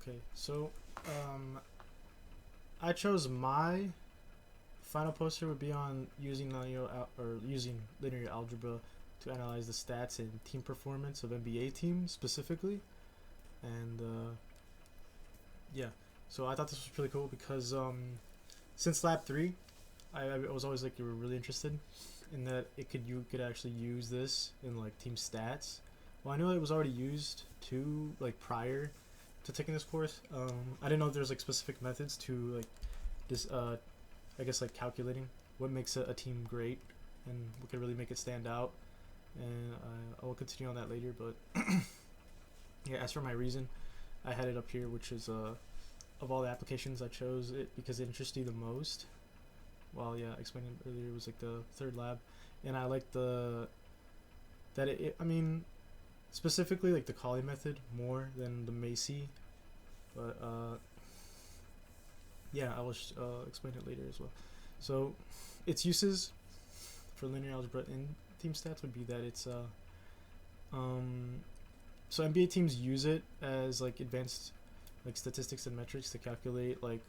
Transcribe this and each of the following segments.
Okay, so I chose my final poster would be on using linear algebra to analyze the stats and team performance of NBA teams specifically, and yeah. So I thought this was really cool because since Lab 3, I was always like you were really interested in that you could actually use this in like team stats. Well, I know it was already used too, like prior to taking this course. I didn't know if there's like specific methods to like this. I guess like calculating what makes a team great and what could really make it stand out. And I will continue on that later. But yeah, as for my reason, I had it up here, which is of all the applications I chose it because it interests you the most. Well, yeah, explaining earlier it was like the third lab, and I like the that I mean specifically like the Colley method more than the Macy, but yeah, I will explain it later as well. So, its uses for linear algebra in team stats would be that it's um, so NBA teams use it as like advanced like statistics and metrics to calculate like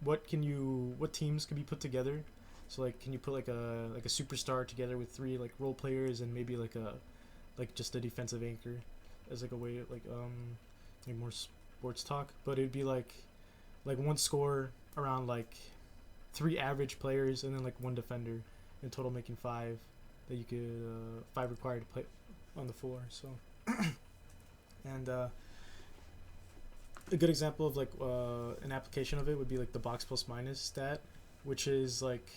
what teams can be put together. So like can you put like a superstar together with three like role players and maybe like just a defensive anchor as like a way like more sports talk, but it'd be like one score around like three average players and then like one defender in total, making five that you could five required to play on the floor. So and a good example of like an application of it would be like the box plus minus stat, which is like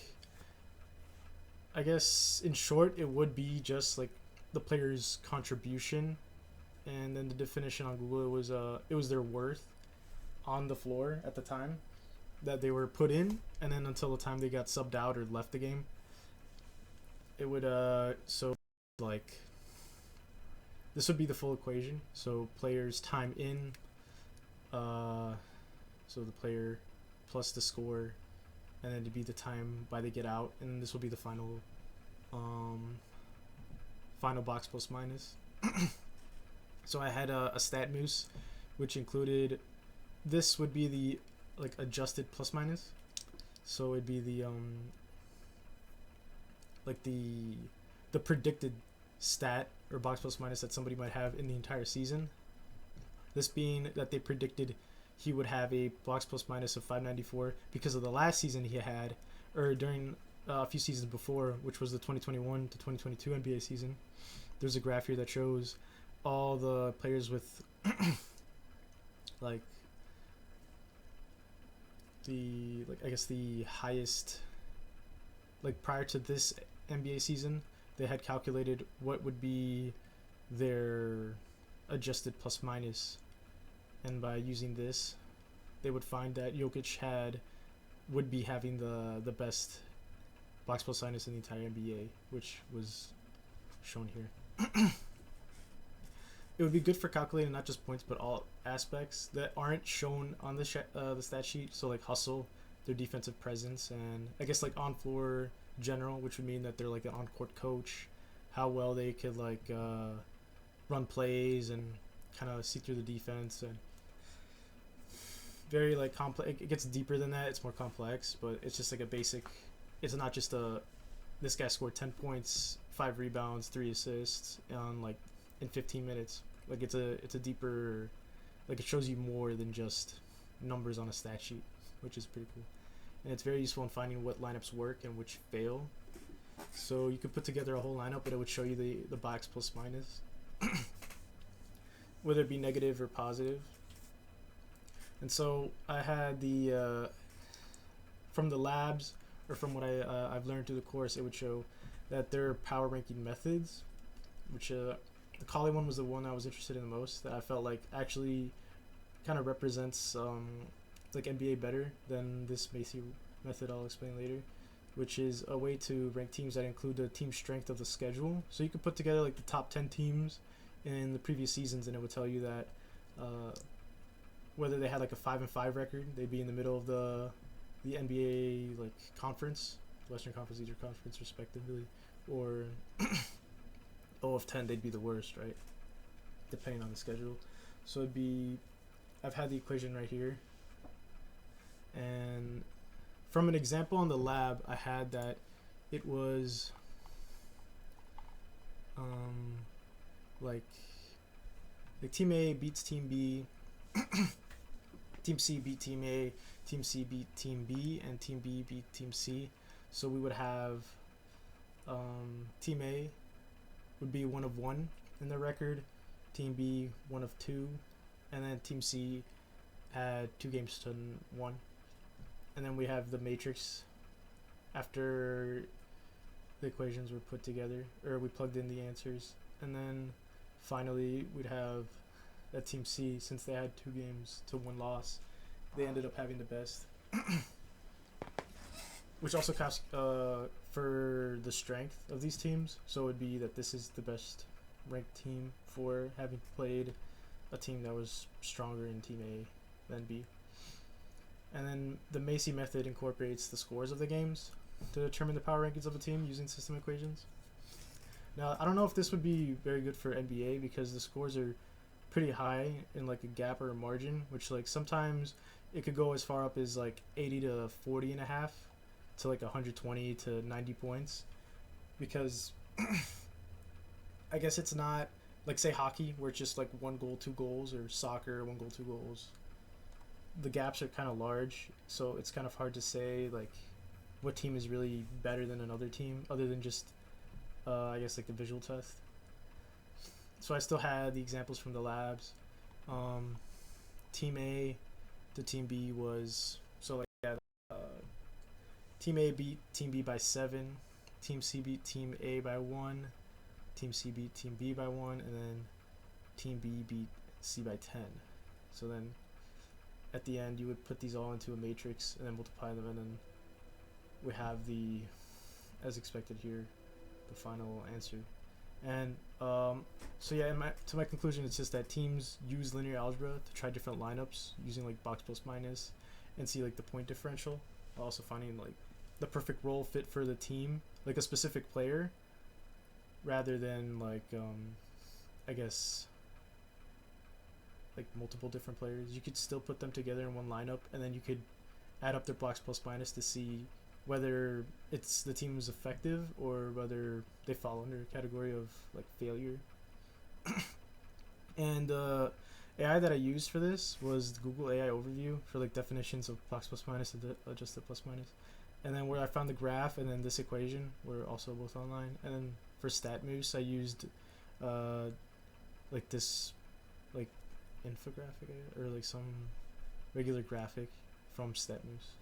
I guess in short it would be just like the player's contribution, and then the definition on Google it was their worth on the floor at the time that they were put in, and then until the time they got subbed out or left the game. It would so like this would be the full equation. So players time in, uh, so the player plus the score, and then to be the time by they get out, and this will be the um, final box plus minus. So I had a stat moose, which included this would be the like adjusted plus minus. So it'd be the like the predicted stat or box plus minus that somebody might have in the entire season. This being that they predicted he would have a box plus minus of 594 because of the last season he had, or during a few seasons before, which was the 2021 to 2022 NBA season. There's a graph here that shows all the players with like the like I guess the highest like prior to this NBA season, they had calculated what would be their adjusted plus minus, and by using this, they would find that Jokic would be having the best box plus minus in the entire NBA, which was shown here. It would be good for calculating not just points but all aspects that aren't shown on the stat sheet. So like hustle, their defensive presence, and I guess like on floor general, which would mean that they're like an on court coach, how well they could like run plays and kind of see through the defense, and very like complex. It gets deeper than that. It's more complex, but it's just like a basic. It's not just a this guy scored 10 points, 5 rebounds, 3 assists on like in 15 minutes. Like it's a deeper, like it shows you more than just numbers on a stat sheet, which is pretty cool. And it's very useful in finding what lineups work and which fail. So you could put together a whole lineup, but it would show you the box plus minus, whether it be negative or positive. And so I had from the labs or from what I've learned through the course, it would show that there are power ranking methods, which the Colley one was the one I was interested in the most. That I felt like actually kind of represents like NBA better than this Macy method I'll explain later, which is a way to rank teams that include the team strength of the schedule. So you could put together like the top 10 teams in the previous seasons, and it would tell you that whether they had like a 5-5 record, they'd be in the middle of the NBA like conference, Western Conference, Eastern Conference, respectively, or 0 of 10, they'd be the worst, right? Depending on the schedule. So it'd be I've had the equation right here, and from an example on the lab, I had that it was like team A beats team B, team C beat team A, team C beat team B, and team B beat team C. So we would have team A would be 1 of 1 in the record, team B 1 of 2, and then team C had 2 games to 1. And then we have the matrix after the equations were put together, or we plugged in the answers. And then finally we'd have that team C, since they had 2 games to 1 loss, they ended up having the best. Which also counts for the strength of these teams. So it would be that this is the best ranked team for having played a team that was stronger in team A than B. And then the Macy method incorporates the scores of the games to determine the power rankings of a team using system equations. Now, I don't know if this would be very good for NBA because the scores are pretty high in like a gap or a margin, which like sometimes it could go as far up as like 80 to 40 and a half to like 120 to 90 points, because I guess it's not like, say, hockey, where it's just like 1 goal, 2 goals, or soccer, 1 goal, 2 goals. The gaps are kind of large, so it's kind of hard to say like what team is really better than another team, other than just I guess like the visual test. So I still had the examples from the labs. Team A to team B was, so like, yeah, team A beat team B by 7, team C beat team A by 1, team C beat team B by 1, and then team B beat C by 10. So then at the end you would put these all into a matrix and then multiply them, and then we have the, as expected here, the final answer. And so yeah, to my conclusion, it's just that teams use linear algebra to try different lineups using like box plus minus and see like the point differential, also finding like the perfect role fit for the team, like a specific player, rather than like I guess like multiple different players. You could still put them together in one lineup, and then you could add up their blocks plus minus to see whether it's the team's effective or whether they fall under a category of like failure. And AI that I used for this was the Google AI overview for like definitions of blocks plus minus and adjusted plus minus. And then where I found the graph and then this equation were also both online. And then for StatMoose, I used like this like infographic or like some regular graphic from StatMoose.